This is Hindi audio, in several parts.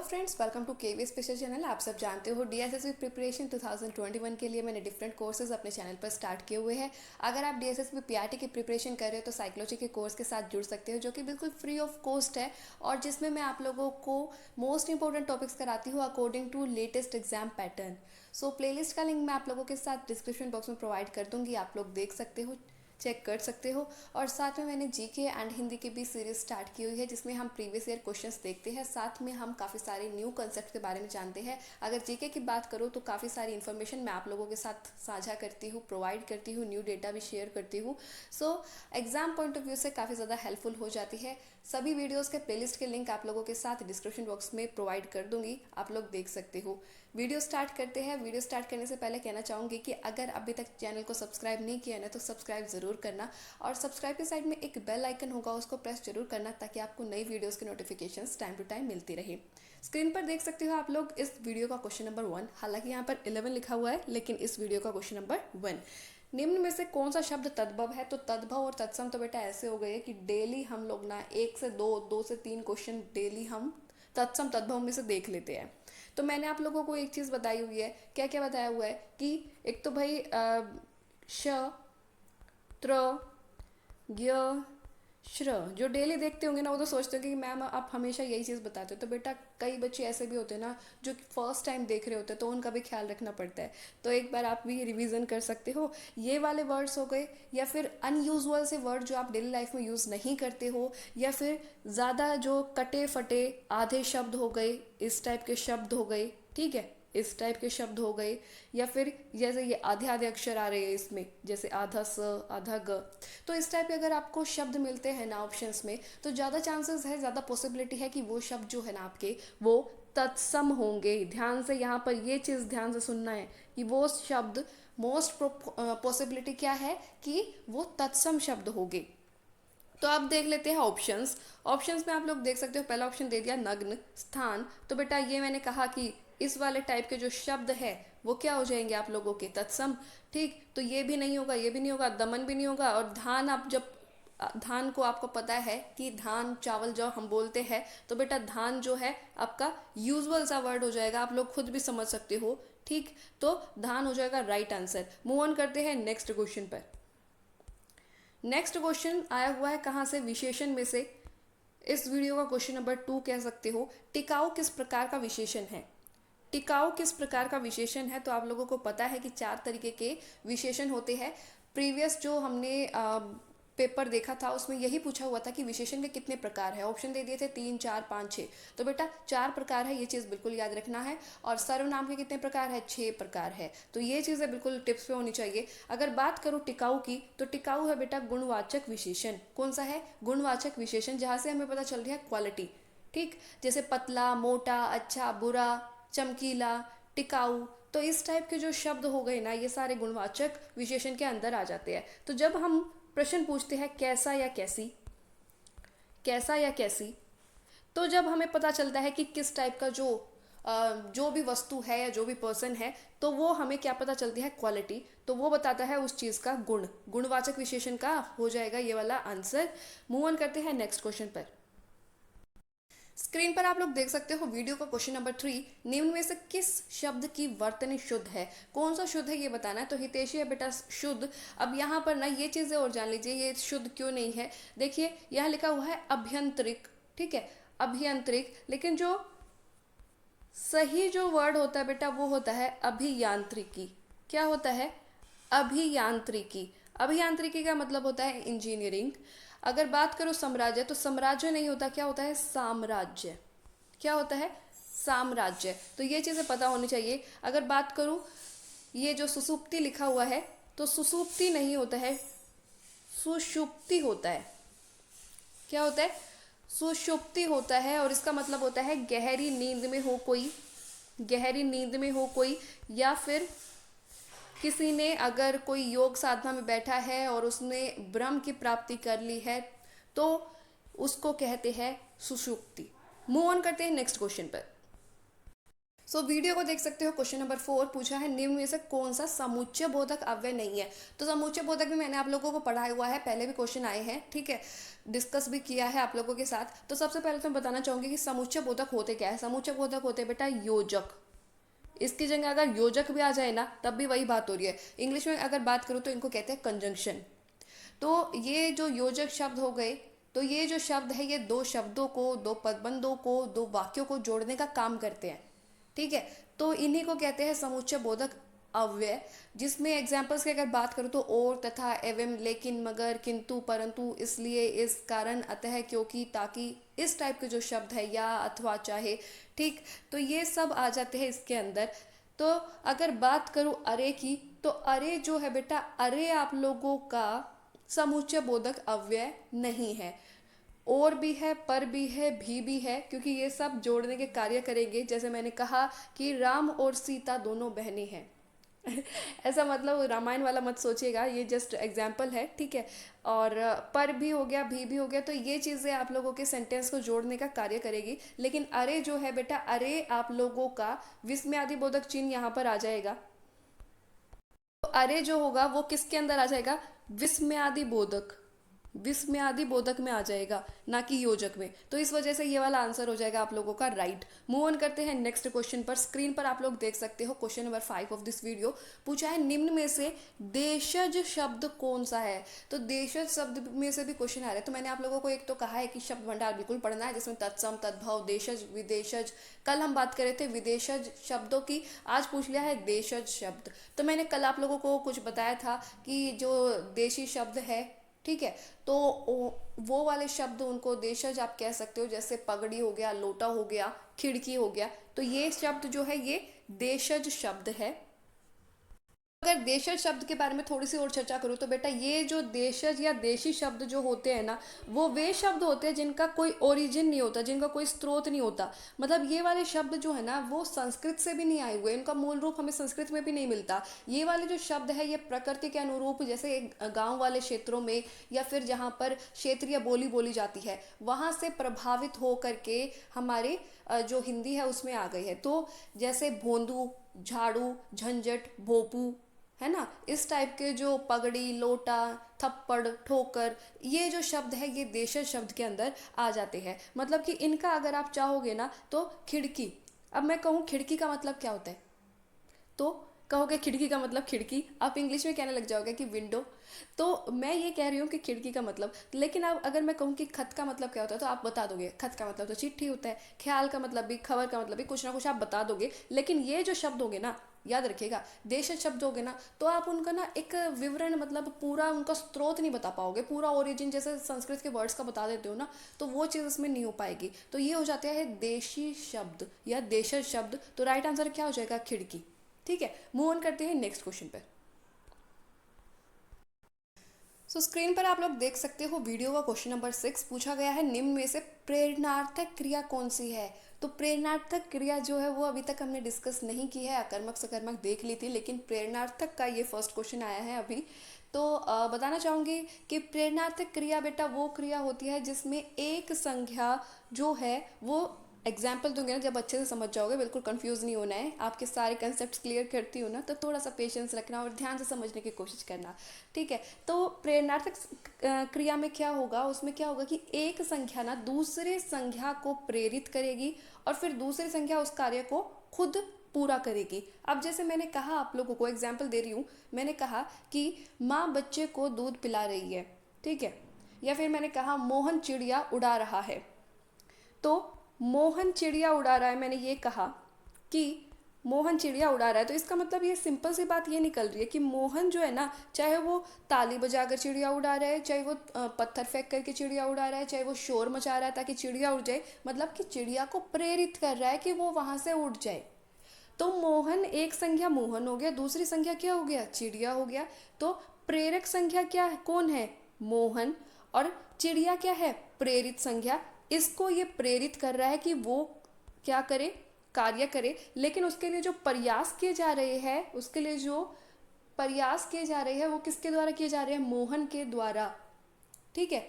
Friends, welcome to KV special channel. आप सब जानते हो डीएसएसबी प्रिपरेशन 2021 के लिए मैंने डिफरेंट कोर्सेज अपने चैनल पर स्टार्ट किए हुए हैं। अगर आप डीएसएसबी पीआरटी की प्रिपरेशन कर रहे हो तो साइकोलॉजी के कोर्स के साथ जुड़ सकते हो, जो कि बिल्कुल फ्री ऑफ कॉस्ट है और जिसमें मैं आप लोगों को मोस्ट इंपॉर्टेंट टॉपिक्स कराती हूँ according to latest exam pattern. So playlist का लिंक मैं आप लोगों के साथ डिस्क्रिप्शन बॉक्स में प्रोवाइड कर दूंगी, आप लोग देख सकते हो, चेक कर सकते हो। और साथ में मैंने जीके एंड हिंदी की भी सीरीज स्टार्ट की हुई है, जिसमें हम प्रीवियस ईयर क्वेश्चंस देखते हैं, साथ में हम काफ़ी सारे न्यू कंसेप्ट के बारे में जानते हैं। अगर जीके की बात करूँ तो काफ़ी सारी इन्फॉर्मेशन मैं आप लोगों के साथ साझा करती हूँ, प्रोवाइड करती हूँ, न्यू डेटा भी शेयर करती हूँ। So exam point of view से काफ़ी ज़्यादा हेल्पफुल हो जाती है। सभी वीडियोज़ के प्लेलिस्ट के लिंक आप लोगों के साथ डिस्क्रिप्शन बॉक्स में प्रोवाइड कर दूंगी, आप लोग देख सकते हो। वीडियो स्टार्ट करते हैं। वीडियो स्टार्ट करने से पहले कहना चाहूँगी कि अगर अभी तक चैनल को सब्सक्राइब नहीं किया ना तो सब्सक्राइब ज़रूर करना, और सब्सक्राइब के साइड में एक बेल आइकन होगा, उसको प्रेस जरूर करना ताकि आपको नई वीडियोस की नोटिफिकेशंस टाइम टू टाइम मिलती रहे। स्क्रीन पर देख सकते हो आप लोग इस वीडियो का क्वेश्चन नंबर 1, हालांकि यहाँ पर 11 लिखा हुआ है लेकिन इस वीडियो का क्वेश्चन नंबर 1, निम्न में से कौन सा शब्द तद्भव है? तो तद्भव और तत्सम तो बेटा ऐसे हो गए कि डेली हम लोग ना 1 से 2, 2 से 3 क्वेश्चन डेली हम तत्सम तद्भव में से देख लेते हैं। तो मैंने आप लोगों को एक चीज़ बताई हुई है। क्या क्या बताया हुआ है कि एक तो भाई श, त्र, ज्ञ, श्र, जो डेली देखते होंगे ना वो तो सोचते होंगे कि मैम आप हमेशा यही चीज़ बताते हो। तो बेटा कई बच्चे ऐसे भी होते हैं ना जो फर्स्ट टाइम देख रहे होते हैं, तो उनका भी ख्याल रखना पड़ता है। तो एक बार आप भी रिवीजन कर सकते हो। ये वाले वर्ड्स हो गए, या फिर अनयूजुअल से वर्ड जो आप डेली लाइफ में यूज़ नहीं करते हो, या फिर ज़्यादा जो कटे फटे आधे शब्द हो गए, इस टाइप के शब्द हो गए, ठीक है, इस टाइप के शब्द हो गए, या फिर जैसे ये आधे आधे अक्षर आ रहे हैं इसमें, जैसे आधा स, आधा ग। तो इस टाइप के अगर आपको शब्द मिलते हैं ना ऑप्शंस में, तो ज़्यादा चांसेस है, ज़्यादा पॉसिबिलिटी है कि वो शब्द जो है ना आपके वो तत्सम होंगे। ध्यान से यहाँ पर ये चीज़ ध्यान से सुनना है कि वो शब्द मोस्ट पॉसिबिलिटी क्या है कि वो तत्सम शब्द होंगे। तो आप देख लेते हैं ऑप्शंस। ऑप्शंस में आप लोग देख सकते हो, पहला ऑप्शन दे दिया नग्न स्थान। तो बेटा ये मैंने कहा कि इस वाले टाइप के जो शब्द है वो क्या हो जाएंगे आप लोगों के तत्सम, ठीक। तो ये भी नहीं होगा, ये भी नहीं होगा, दमन भी नहीं होगा। और धान, आप जब धान को आपको पता है कि धान चावल जब हम बोलते हैं तो बेटा धान जो है आपका यूजुअल सा वर्ड हो जाएगा, आप लोग खुद भी समझ सकते हो, ठीक। तो धान हो जाएगा राइट आंसर। मूव ऑन करते हैं नेक्स्ट क्वेश्चन पर। नेक्स्ट क्वेश्चन आया हुआ है कहाँ से? विशेषण में से। इस वीडियो का क्वेश्चन नंबर 2 कह सकते हो। टिकाऊ किस प्रकार का विशेषण है? टिकाऊ किस प्रकार का विशेषण है? तो आप लोगों को पता है कि 4 तरीके के विशेषण होते हैं। प्रीवियस जो हमने पेपर देखा था उसमें यही पूछा हुआ था कि विशेषण के कितने प्रकार है। ऑप्शन दे दिए थे 3, 4, 5, 6। तो बेटा 4 प्रकार है, ये चीज़ बिल्कुल याद रखना है। और सर्वनाम के कितने प्रकार है? 6 प्रकार है। तो ये चीज़ें बिल्कुल टिप्स पे होनी चाहिए। अगर बात करूँ टिकाऊ की, तो टिकाऊ है बेटा गुणवाचक विशेषण। कौन सा है? गुणवाचक विशेषण, जहाँ से हमें पता चल रहा है क्वालिटी, ठीक। जैसे पतला, मोटा, अच्छा, बुरा, चमकीला, टिकाऊ। तो इस टाइप के जो शब्द हो गए ना, ये सारे गुणवाचक विशेषण के अंदर आ जाते हैं। तो जब हम प्रश्न पूछते हैं कैसा या कैसी, कैसा या कैसी, तो जब हमें पता चलता है कि किस टाइप का जो भी वस्तु है या जो भी पर्सन है, तो वो हमें क्या पता चलती है? क्वालिटी। तो वो बताता है उस चीज़ का गुण। गुणवाचक विशेषण का हो जाएगा ये वाला आंसर। मूव ऑन करते हैं नेक्स्ट क्वेश्चन पर। स्क्रीन पर आप लोग देख सकते हो वीडियो का क्वेश्चन नंबर 3, निम्न में से किस शब्द की वर्तनी शुद्ध है? कौन सा शुद्ध है ये बताना है। तो हितैषी है बेटा शुद्ध। अब यहाँ पर ना ये चीज़ें और जान लीजिए ये शुद्ध क्यों नहीं है। देखिए यहाँ लिखा हुआ है अभ्यंतरिक, ठीक है, अभियांत्रिक, लेकिन जो सही जो वर्ड होता है बेटा वो होता है अभियांत्रिकी। क्या होता है? अभियांत्रिकी। अभियांत्रिकी का मतलब होता है इंजीनियरिंग। अगर बात करो साम्राज्य, तो साम्राज्य नहीं होता, क्या होता है? साम्राज्य। क्या होता है? साम्राज्य। तो ये चीज़ें पता होनी चाहिए। अगर बात करूँ ये जो सुसुप्ति लिखा हुआ है, तो सुसुप्ति नहीं होता है, सुषुप्ति होता है। क्या होता है? सुषुप्ति होता है। और इसका मतलब होता है गहरी नींद में हो कोई, गहरी नींद में हो कोई, या फिर किसी ने अगर कोई योग साधना में बैठा है और उसने ब्रह्म की प्राप्ति कर ली है, तो उसको कहते हैं सुषुप्ति। मूव ऑन करते हैं नेक्स्ट क्वेश्चन पर। वीडियो को देख सकते हो। क्वेश्चन नंबर 4 पूछा है निम्न में से कौन सा समुच्चय बोधक अव्यय नहीं है। तो समुच्चय बोधक भी मैंने आप लोगों को पढ़ाया हुआ है, पहले भी क्वेश्चन आए हैं, ठीक है, डिस्कस भी किया है आप लोगों के साथ। तो सबसे पहले तो मैं बताना चाहूंगी कि समुच्चय बोधक होते क्या है। समुच्चय बोधक होते बेटा योजक। इसकी जगह अगर योजक भी आ जाए ना तब भी वही बात हो रही है। इंग्लिश में अगर बात करूँ तो इनको कहते हैं कंजंक्शन। तो ये जो योजक शब्द हो गए, तो ये जो शब्द है ये दो शब्दों को, दो पदबंधों को, दो वाक्यों को जोड़ने का काम करते हैं, ठीक है। तो इन्हीं को कहते हैं समुच्चय बोधक अव्यय। जिसमें एग्जाम्पल्स की अगर बात करूँ तो और, तथा, एवं, लेकिन, मगर, किंतु, परंतु, इसलिए, इस कारण, अतः, क्योंकि, ताकि, इस टाइप के जो शब्द है, या, अथवा, चाहे, ठीक, तो ये सब आ जाते हैं इसके अंदर। तो अगर बात करूँ अरे की, तो अरे जो है बेटा, अरे आप लोगों का समुच्चय बोधक अव्यय नहीं है। और भी है, पर भी है, भी है, क्योंकि ये सब जोड़ने के कार्य करेंगे। जैसे मैंने कहा कि राम और सीता दोनों बहनें हैं। ऐसा मतलब रामायण वाला मत सोचिएगा, ये जस्ट एग्जाम्पल है, ठीक है। और पर भी हो गया, भी हो गया, तो ये चीज़ें आप लोगों के सेंटेंस को जोड़ने का कार्य करेगी। लेकिन अरे जो है बेटा, अरे आप लोगों का विस्मयादि बोधक चिन्ह यहाँ पर आ जाएगा। तो अरे जो होगा वो किसके अंदर आ जाएगा, विस्मयादि बोधक, विस्मयादि बोधक में आ जाएगा, ना कि योजक में। तो इस वजह से ये वाला आंसर हो जाएगा आप लोगों का राइट। मूव ऑन करते हैं नेक्स्ट क्वेश्चन पर। स्क्रीन पर आप लोग देख सकते हो question number 5 of this video. पूछा है निम्न में से देशज शब्द कौन सा है। तो देशज शब्द में से भी क्वेश्चन आ रहे हैं। तो मैंने आप लोगों को एक तो कहा है कि शब्द भंडार बिल्कुल पढ़ना है, जिसमें तत्सम, तद्भव, देशज, विदेशज। कल हम बात कर रहे थे विदेशज शब्दों की, आज पूछ लिया है देशज शब्द। तो मैंने कल आप लोगों को कुछ बताया था कि जो देशी शब्द है, ठीक है, तो वो वाले शब्द उनको देशज आप कह सकते हो। जैसे पगड़ी हो गया, लोटा हो गया, खिड़की हो गया, तो ये शब्द जो है ये देशज शब्द है। अगर देशज शब्द के बारे में थोड़ी सी और चर्चा करूँ तो बेटा ये जो देशज या देशी शब्द जो होते हैं ना, वो वे शब्द होते हैं जिनका कोई ओरिजिन नहीं होता, जिनका कोई स्रोत नहीं होता। मतलब ये वाले शब्द जो है ना वो संस्कृत से भी नहीं आए हुए, इनका मूल रूप हमें संस्कृत में भी नहीं मिलता। ये वाले जो शब्द है ये प्रकृति के अनुरूप, जैसे गाँव वाले क्षेत्रों में या फिर जहाँ पर क्षेत्रीय बोली बोली जाती है वहाँ से प्रभावित हो करके हमारे जो हिंदी है उसमें आ गई है। तो जैसे भोंदू, झाड़ू, झंझट, भोपू, है ना, इस टाइप के जो पगड़ी, लोटा, थप्पड़, ठोकर, ये जो शब्द है ये देशज शब्द के अंदर आ जाते हैं। मतलब कि इनका अगर आप चाहोगे ना तो खिड़की, अब मैं कहूँ खिड़की का मतलब क्या होता है, तो कहोगे खिड़की का मतलब खिड़की, आप इंग्लिश में कहने लग जाओगे कि विंडो। तो मैं ये कह रही हूँ कि खिड़की का मतलब, लेकिन अब अगर मैं कहूँ कि खत का मतलब क्या होता है तो आप बता दोगे खत का मतलब तो चिट्ठी होता है। ख्याल का मतलब भी, खबर का मतलब भी, कुछ ना कुछ आप बता दोगे। लेकिन ये जो शब्द होंगे ना, याद रखिएगा, देशज शब्द होंगे ना, तो आप उनका ना एक विवरण, मतलब पूरा उनका स्रोत नहीं बता पाओगे, पूरा ओरिजिन जैसे संस्कृत के वर्ड्स का बता देते हो ना, तो वो चीज़ इसमें नहीं हो पाएगी। तो ये हो जाता है देशी शब्द या देशज शब्द। तो राइट आंसर क्या हो जाएगा, खिड़की, ठीक है। मूव ऑन करते हैं नेक्स्ट क्वेश्चन पे। स्क्रीन पर आप लोग देख सकते हो वीडियो का क्वेश्चन नंबर 6 पूछा गया है निम्न में से प्रेरणार्थक क्रिया कौन सी है। तो प्रेरणार्थक क्रिया जो है वो अभी तक हमने डिस्कस नहीं की है, अकर्मक सकर्मक देख ली थी, लेकिन प्रेरणार्थक का ये फर्स्ट क्वेश्चन आया है अभी। तो बताना चाहूँगी कि प्रेरणार्थक क्रिया बेटा वो क्रिया होती है जिसमें एक संज्ञा जो है वो, एग्जाम्पल दूंगी ना जब अच्छे से समझ जाओगे, बिल्कुल कंफ्यूज नहीं होना है। आपके सारे कंसेप्ट क्लियर करती हूँ ना, तो थोड़ा सा पेशेंस रखना और ध्यान से समझने की कोशिश करना, ठीक है। तो प्रेरणार्थक क्रिया में क्या होगा, उसमें क्या होगा कि एक संख्या ना दूसरे संख्या को प्रेरित करेगी और फिर दूसरी संख्या उस कार्य को खुद पूरा करेगी। अब जैसे मैंने कहा, आप लोगों को एग्जाम्पल दे रही हूँ, मैंने कहा कि माँ बच्चे को दूध पिला रही है, ठीक है, या फिर मैंने कहा मोहन चिड़िया उड़ा रहा है। तो मोहन चिड़िया उड़ा रहा है, मैंने ये कहा कि मोहन चिड़िया उड़ा रहा है, तो इसका मतलब ये सिंपल सी बात ये निकल रही है कि मोहन जो है ना, चाहे वो ताली बजाकर चिड़िया उड़ा रहा है, चाहे वो पत्थर फेंक करके चिड़िया उड़ा रहा है, चाहे वो शोर मचा रहा है ताकि चिड़िया उड़ जाए, मतलब कि चिड़िया को प्रेरित कर रहा है कि वो वहाँ से उड़ जाए। तो मोहन एक संख्या मोहन हो गया, दूसरी संख्या क्या हो गया, चिड़िया हो गया। तो प्रेरक संख्या क्या है, कौन है, मोहन, और चिड़िया क्या है, प्रेरित संख्या। इसको ये प्रेरित कर रहा है कि वो क्या करे, कार्य करे। लेकिन उसके लिए जो प्रयास किए जा रहे हैं, उसके लिए जो प्रयास किए जा रहे हैं वो किसके द्वारा किए जा रहे हैं, मोहन के द्वारा, ठीक है।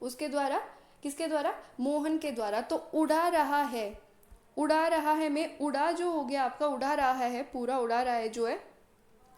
उसके द्वारा, किसके द्वारा, मोहन के द्वारा। तो उड़ा रहा है, उड़ा रहा है में उड़ा जो हो गया आपका, उड़ा रहा है, पूरा उड़ा रहा है जो है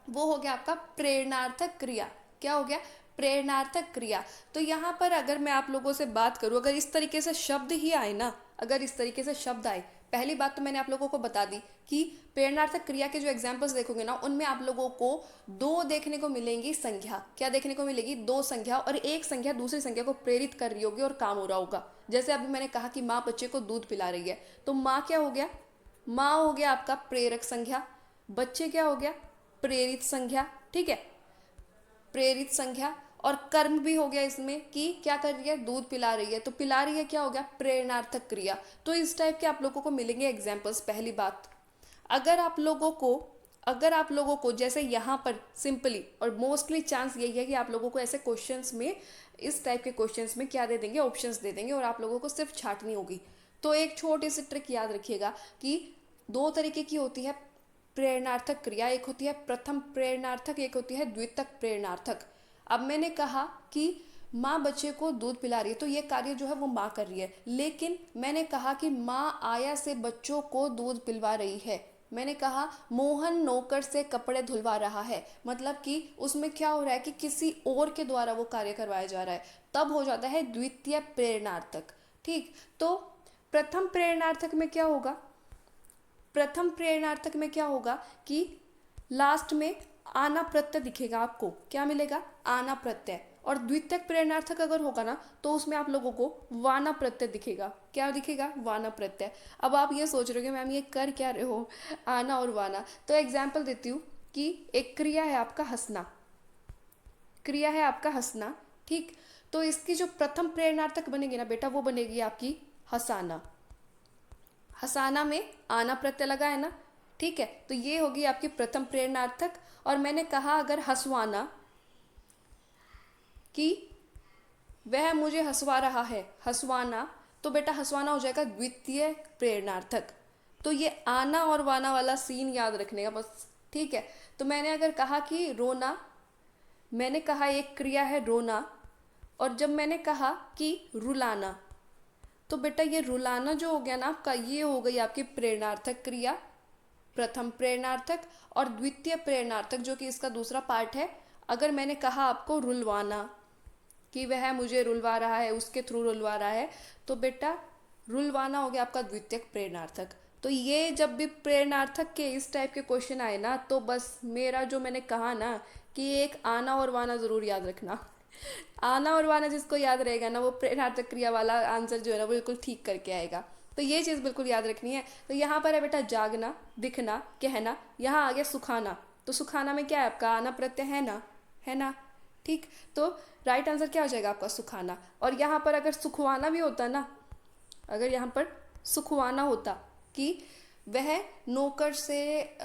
वो हो गया आपका प्रेरणार्थक क्रिया। क्या हो गया? प्रेरणार्थक क्रिया। तो यहाँ पर अगर मैं आप लोगों से बात करूँ, अगर इस तरीके से शब्द ही आए ना, अगर इस तरीके से शब्द आए, पहली बात तो मैंने आप लोगों को बता दी कि प्रेरणार्थक क्रिया के जो एग्जाम्पल्स देखोगे ना, उनमें आप लोगों को दो देखने को मिलेंगी संख्या। क्या देखने को मिलेगी? दो संख्या, और एक संख्या दूसरी संख्या को प्रेरित कर रही होगी और काम हो रहा होगा। जैसे अभी मैंने कहा कि माँ बच्चे को दूध पिला रही है, तो माँ क्या हो गया? माँ हो गया आपका प्रेरक संख्या, बच्चे क्या हो गया? प्रेरित संख्या। ठीक है, प्रेरित संख्या। और कर्म भी हो गया इसमें कि क्या कर रही है? दूध पिला रही है, तो पिला रही है क्या हो गया? प्रेरणार्थक क्रिया। तो इस टाइप के आप लोगों को मिलेंगे एग्जाम्पल्स। पहली बात, अगर आप लोगों को जैसे यहाँ पर सिंपली और मोस्टली चांस यही है कि आप लोगों को ऐसे क्वेश्चंस में, इस टाइप के क्वेश्चंस में क्या दे देंगे? ऑप्शंस दे देंगे, और आप लोगों को सिर्फ छांटनी होगी। तो एक छोटी सी ट्रिक याद रखिएगा कि दो तरीके की होती है प्रेरणार्थक क्रिया। एक होती है प्रथम प्रेरणार्थक, एक होती है द्वितीयक प्रेरणार्थक। अब मैंने कहा कि माँ बच्चे को दूध पिला रही है, तो ये कार्य जो है वो माँ कर रही है, लेकिन मैंने कहा कि माँ आया से बच्चों को दूध पिलवा रही है। मैंने कहा मोहन नौकर से कपड़े धुलवा रहा है, मतलब कि उसमें क्या हो रहा है कि किसी और के द्वारा वो कार्य करवाया जा रहा है, तब हो जाता है द्वितीय प्रेरणार्थक। ठीक, तो प्रथम प्रेरणार्थक में क्या होगा? प्रथम प्रेरणार्थक में क्या होगा कि लास्ट में आना प्रत्यय दिखेगा आपको। क्या मिलेगा? आना प्रत्यय। और द्वितीयक प्रेरणार्थक अगर होगा ना, तो उसमें आप लोगों को वाना प्रत्यय दिखेगा। क्या दिखेगा? वाना प्रत्यय। अब आप ये सोच रहे हो कि मैम ये कर क्या रहे हो, आना और वाना। तो एग्जाम्पल देती हूँ कि एक क्रिया है आपका हंसना, क्रिया है आपका हंसना। ठीक, तो इसकी जो प्रथम प्रेरणार्थक बनेगी ना बेटा, वो बनेगी आपकी हंसाना। हंसाना में आना प्रत्यय लगा है ना। ठीक है, तो ये होगी आपकी प्रथम प्रेरणार्थक। और मैंने कहा अगर हंसवाना, कि वह मुझे हंसवा रहा है, हंसवाना, तो बेटा हंसवाना हो जाएगा द्वितीय प्रेरणार्थक। तो ये आना और वाना वाला सीन याद रखने का बस। ठीक है, तो मैंने अगर कहा कि रोना, मैंने कहा एक क्रिया है रोना, और जब मैंने कहा कि रुलाना, तो बेटा ये रुलाना जो हो गया ना आपका, ये हो गई आपकी प्रेरणार्थक क्रिया, प्रथम प्रेरणार्थक। और द्वितीय प्रेरणार्थक जो कि इसका दूसरा पार्ट है, अगर मैंने कहा आपको रुलवाना, कि वह मुझे रुलवा रहा है, उसके थ्रू रुलवा रहा है, तो बेटा रुलवाना हो गया आपका द्वितीयक प्रेरणार्थक। तो ये जब भी प्रेरणार्थक के इस टाइप के क्वेश्चन आए ना, तो बस मेरा जो मैंने कहा ना कि एक आना और वाना ज़रूर याद रखना। आना और वाना जिसको याद रहेगा ना, वो प्रेरणार्थक क्रिया वाला आंसर जो है ना वो बिल्कुल ठीक करके आएगा। तो ये चीज़ बिल्कुल याद रखनी है। तो यहाँ पर है बेटा जागना, दिखना, कहना। यहाँ आ गया सुखाना, तो सुखाना में क्या है आपका? आना प्रत्यय है ना, है ना। ठीक, तो राइट आंसर क्या हो जाएगा आपका? सुखाना। और यहाँ पर अगर सुखवाना भी होता ना, अगर यहाँ पर सुखवाना होता कि वह नौकर से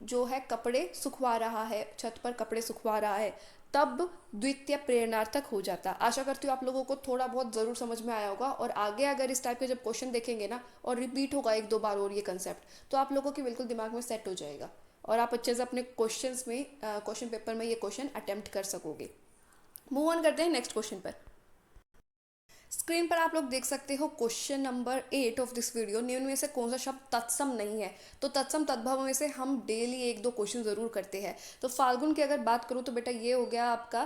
जो है कपड़े सुखवा रहा है, छत पर कपड़े सुखवा रहा है, तब द्वितीय प्रेरणार्थक हो जाता। आशा करती हूँ आप लोगों को थोड़ा बहुत ज़रूर समझ में आया होगा। और आगे अगर इस टाइप के जब क्वेश्चन देखेंगे ना, और रिपीट होगा एक दो बार और ये कंसेप्ट, तो आप लोगों के बिल्कुल दिमाग में सेट हो जाएगा, और आप अच्छे से अपने क्वेश्चंस में, क्वेश्चन पेपर में ये क्वेश्चन अटेम्प्ट कर सकोगे। मूव ऑन करते हैं नेक्स्ट क्वेश्चन पर। स्क्रीन पर आप लोग देख सकते हो question number 8 of this video. निम्न में से कौन सा शब्द तत्सम नहीं है? तो तत्सम तद्भव में से हम डेली एक दो क्वेश्चन ज़रूर करते हैं। तो फाल्गुन की अगर बात करूँ तो बेटा ये हो गया आपका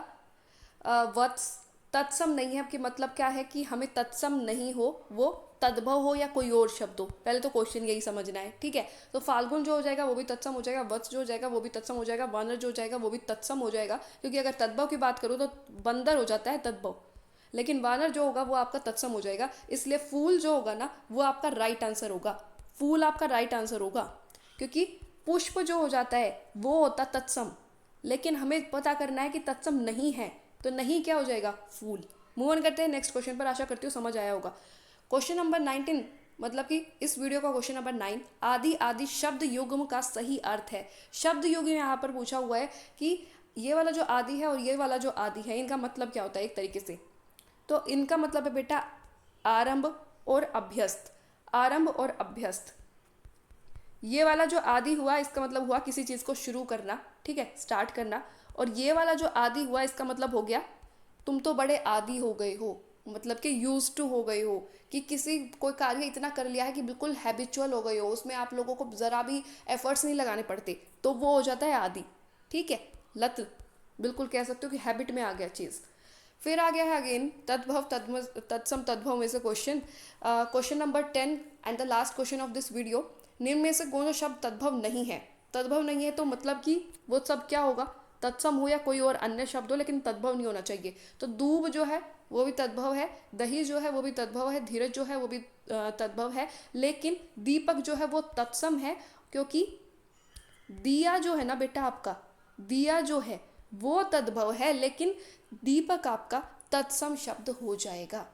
वत्स। तत्सम नहीं है आपकी मतलब क्या है कि हमें तत्सम नहीं हो, वो तद्भव हो या कोई और शब्द हो। पहले तो क्वेश्चन यही समझना है। ठीक है, तो फाल्गुन जो हो जाएगा वो भी तत्सम हो जाएगा, वत्स जो हो जाएगा वो भी तत्सम हो जाएगा, वानर जो हो जाएगा वो भी तत्सम हो जाएगा। क्योंकि अगर तद्भव की बात करूँ तो बंदर हो जाता है तद्भव, लेकिन वानर जो होगा वो आपका तत्सम हो जाएगा। इसलिए फूल जो होगा ना वो आपका राइट आंसर होगा। फूल आपका राइट आंसर होगा, क्योंकि पुष्प जो हो जाता है वो होता तत्सम, लेकिन हमें पता करना है कि तत्सम नहीं है, तो नहीं क्या हो जाएगा? फूल। मूव ऑन करते हैं नेक्स्ट क्वेश्चन पर। आशा करती हूँ समझ आया होगा। क्वेश्चन नंबर 19, मतलब कि इस वीडियो का क्वेश्चन नंबर 9, आदि आदि शब्द युग्म का सही अर्थ है। शब्द युग्म यहाँ पर पूछा हुआ है कि ये वाला जो आदि है और ये वाला जो आदि है, इनका मतलब क्या होता है एक तरीके से। तो इनका मतलब है बेटा आरंभ और अभ्यस्त। आरंभ और अभ्यस्त, ये वाला जो आदि हुआ इसका मतलब हुआ किसी चीज़ को शुरू करना, ठीक है, स्टार्ट करना। और ये वाला जो आदि हुआ इसका मतलब हो गया तुम तो बड़े आदि हो गए हो, मतलब कि यूज टू हो गई हो, कि किसी कोई कार्य इतना कर लिया है कि बिल्कुल हैबिचुअल हो गई हो, उसमें आप लोगों को ज़रा भी एफर्ट्स नहीं लगाने पड़ते, तो वो हो जाता है आदि। ठीक है, लत, बिल्कुल कह सकते हो कि हैबिट में आ गया चीज़। फिर आ गया है अगेन तद्भव तत्सम तद्भव में से question, question number 10 and the last question of this video. निम्न में से कौन सा शब्द तद्भव नहीं है? तद्भव नहीं है तो मतलब कि वो सब क्या होगा, तत्सम हो या कोई और अन्य शब्द हो, लेकिन तद्भव नहीं होना चाहिए। तो दूब जो है वो भी तद्भव है, दही जो है वो भी तद्भव है, धीरज जो है वो भी तद्भव है, लेकिन दीपक जो है वो तत्सम है, क्योंकि दिया जो है ना बेटा आपका, दिया जो है वो तद्भव है, लेकिन दीपक आपका तत्सम शब्द हो जाएगा,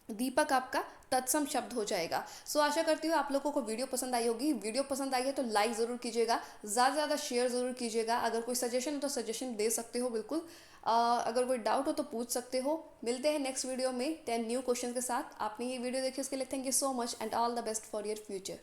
दीपक आपका तत्सम शब्द हो जाएगा। सो आशा करती हूँ आप लोगों को वीडियो पसंद आई होगी। वीडियो पसंद आई है तो लाइक ज़रूर कीजिएगा, ज़्यादा से ज़्यादा शेयर ज़रूर कीजिएगा। अगर कोई सजेशन हो तो सजेशन दे सकते हो बिल्कुल। अगर कोई डाउट हो तो पूछ सकते हो। मिलते हैं नेक्स्ट वीडियो में 10 न्यू क्वेश्चन के साथ। आपने ये वीडियो देखी उसके लिए thank you so much and all the best for your future.